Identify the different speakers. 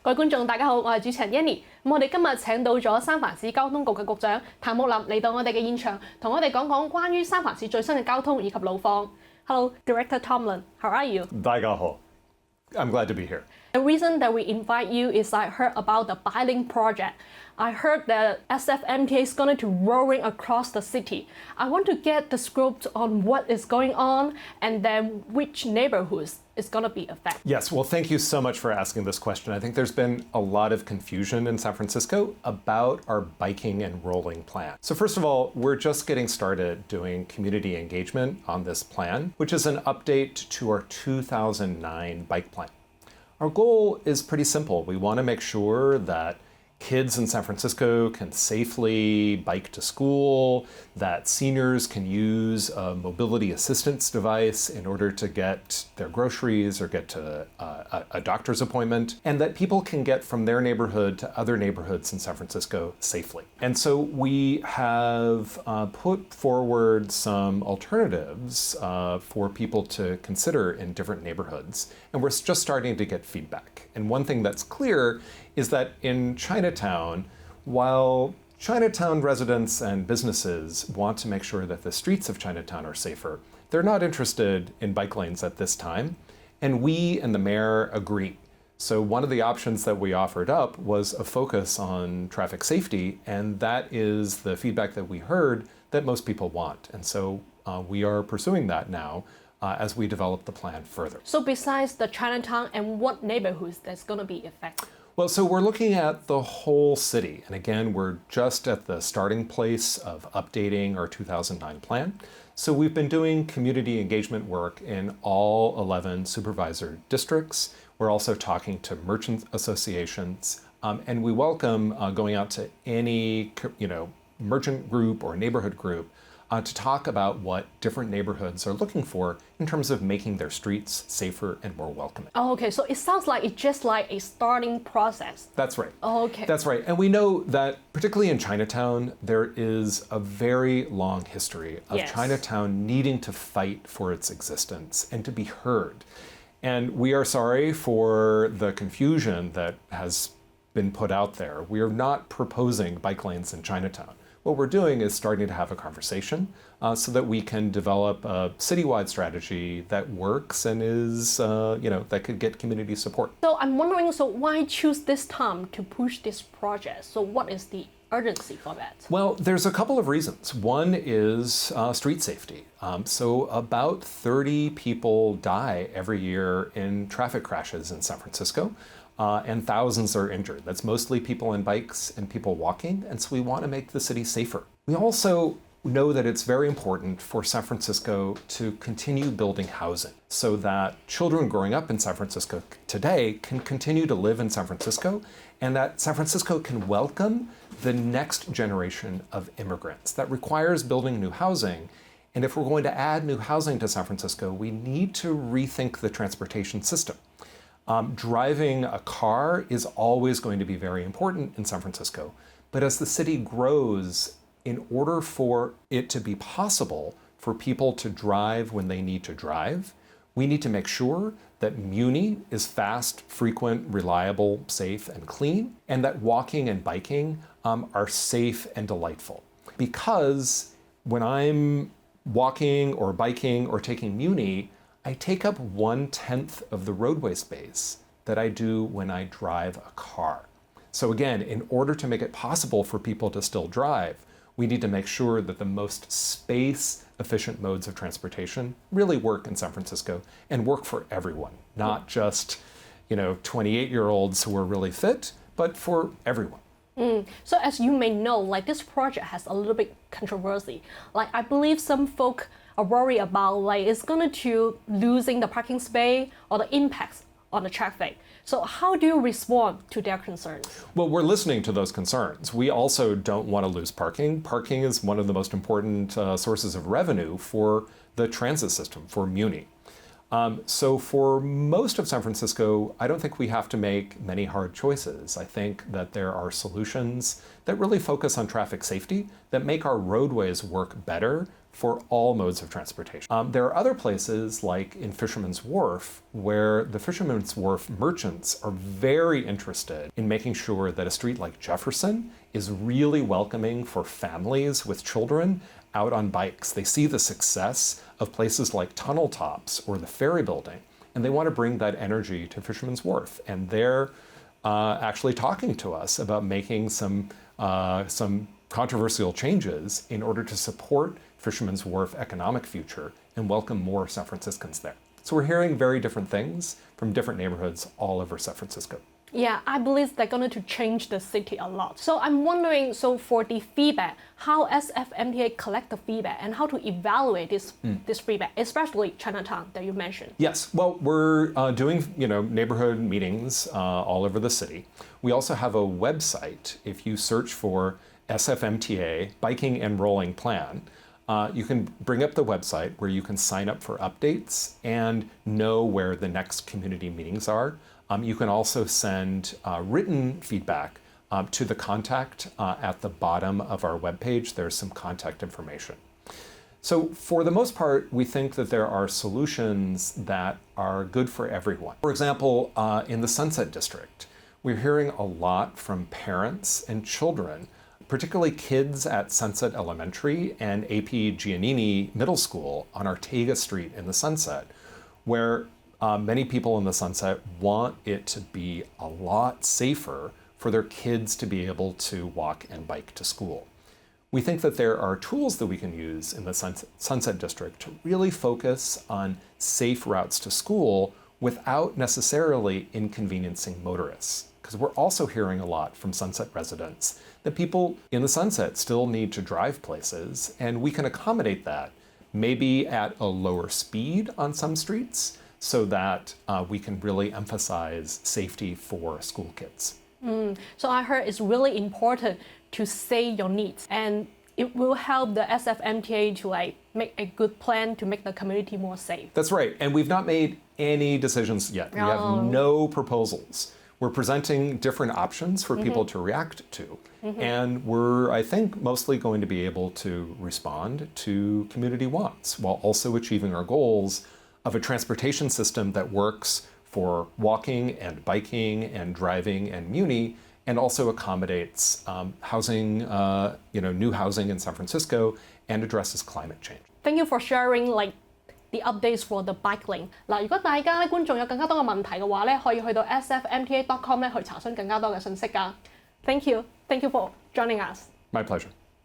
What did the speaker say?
Speaker 1: 各位觀眾，大家好，我係主持人 Yanny。我哋今日請到咗三藩市交通局嘅局長譚沐霖嚟到我哋嘅現場，同我哋講講關於三藩市最新嘅交通以及路況。Hello, Director Tumlin, how are you?
Speaker 2: 大家好. I'm glad to be here.
Speaker 1: The reason that we invite you is I heard about the Bike-link project. I heard that SFMTA is going to roaring across the city. I want to get the scope on what is going on and then which neighborhoods is going to be affected.
Speaker 2: Yes, well, thank you so much for asking this question. I think there's been a lot of confusion in San Francisco about our biking and rolling plan. So first of all, we're just getting started doing community engagement on this plan, which is an update to our 2009 bike plan. Our goal is pretty simple. We want to make sure that kids in San Francisco can safely bike to school, that seniors can use a mobility assistance device in order to get their groceries or get to a doctor's appointment, and that people can get from their neighborhood to other neighborhoods in San Francisco safely. And so we have put forward some alternatives for people to consider in different neighborhoods, and we're just starting to get feedback. And one thing that's clear is that in Chinatown, while Chinatown residents and businesses want to make sure that the streets of Chinatown are safer, they're not interested in bike lanes at this time, and we and the mayor agree. So one of the options that we offered up was a focus on traffic safety, and that is the feedback that we heard that most people want. And so we are pursuing that now as we develop the plan further.
Speaker 1: So besides the Chinatown, and what neighborhoods that's going to be affected?
Speaker 2: Well, so we're looking at the whole city. And again, we're just at the starting place of updating our 2009 plan. So we've been doing community engagement work in all 11 supervisor districts. We're also talking to merchant associations. And we welcome going out to any merchant group or neighborhood group to talk about what different neighborhoods are looking for in terms of making their streets safer and more welcoming.
Speaker 1: Oh, okay, so it sounds like it's just like a starting process.
Speaker 2: That's right.
Speaker 1: Oh, okay.
Speaker 2: That's right. And we know that particularly in Chinatown, there is a very long history of Chinatown needing to fight for its existence and to be heard. And we are sorry for the confusion that has been put out there. We are not proposing bike lanes in Chinatown. What we're doing is starting to have a conversation so that we can develop a citywide strategy that works and is, that could get community support.
Speaker 1: So I'm wondering, so why choose this time to push this project? So what is the urgency for that?
Speaker 2: Well, there's a couple of reasons. One is street safety. So about 30 people die every year in traffic crashes in San Francisco. And thousands are injured. That's mostly people on bikes and people walking, and so we want to make the city safer. We also know that it's very important for San Francisco to continue building housing so that children growing up in San Francisco today can continue to live in San Francisco, and that San Francisco can welcome the next generation of immigrants. That requires building new housing. And if we're going to add new housing to San Francisco, we need to rethink the transportation system. Driving a car is always going to be very important in San Francisco, but as the city grows, in order for it to be possible for people to drive when they need to drive, we need to make sure that Muni is fast, frequent, reliable, safe, and clean, and that walking and biking are safe and delightful. Because when I'm walking or biking or taking Muni, I take up 1/10 of the roadway space that I do when I drive a car. So again, in order to make it possible for people to still drive, we need to make sure that the most space-efficient modes of transportation really work in San Francisco and work for everyone, not just 28-year-olds who are really fit, but for everyone.
Speaker 1: So as you may know, this project has a little bit controversy. I believe some folk are worried about it's going to losing the parking space or the impacts on the traffic. So how do you respond to their concerns?
Speaker 2: Well, we're listening to those concerns. We also don't want to lose parking. Parking is one of the most important sources of revenue for the transit system, for Muni. So for most of San Francisco, I don't think we have to make many hard choices. I think that there are solutions that really focus on traffic safety, that make our roadways work better for all modes of transportation. There are other places, like in Fisherman's Wharf, where the Fisherman's Wharf merchants are very interested in making sure that a street like Jefferson is really welcoming for families with children out on bikes. They see the success of places like Tunnel Tops or the Ferry Building, and they want to bring that energy to Fisherman's Wharf. And they're actually talking to us about making some controversial changes in order to support Fisherman's Wharf economic future and welcome more San Franciscans there. So we're hearing very different things from different neighborhoods all over San Francisco.
Speaker 1: Yeah, I believe they're going to change the city a lot. So I'm wondering, so for the feedback, how SFMTA collect the feedback and how to evaluate this feedback, especially Chinatown that you mentioned.
Speaker 2: Yes, well, we're doing neighborhood meetings all over the city. We also have a website. If you search for SFMTA Biking and Rolling Plan, you can bring up the website where you can sign up for updates and know where the next community meetings are. You can also send written feedback to the contact at the bottom of our webpage. There's some contact information. So for the most part, we think that there are solutions that are good for everyone. For example, in the Sunset District, we're hearing a lot from parents and children, particularly kids at Sunset Elementary and AP Giannini Middle School on Ortega Street in the Sunset, where many people in the Sunset want it to be a lot safer for their kids to be able to walk and bike to school. We think that there are tools that we can use in the Sunset District to really focus on safe routes to school without necessarily inconveniencing motorists. Because we're also hearing a lot from Sunset residents that people in the Sunset still need to drive places, and we can accommodate that, maybe at a lower speed on some streets, so that we can really emphasize safety for school kids.
Speaker 1: So I heard it's really important to say your needs, and it will help the SFMTA to make a good plan to make the community more safe.
Speaker 2: That's right, and we've not made any decisions yet. We have no proposals. We're presenting different options for people to react to, and we're, I think, mostly going to be able to respond to community wants while also achieving our goals of a transportation system that works for walking and biking and driving and muni, and also accommodates housing, new housing in San Francisco, and addresses climate change.
Speaker 1: Thank you for sharing the updates for the bike lane. 嗱，如果大家觀眾有更加多嘅問題嘅話咧，可以去到 SFMTA.com 咧去查詢更加多嘅信息㗎。Thank you for joining us.
Speaker 2: My pleasure.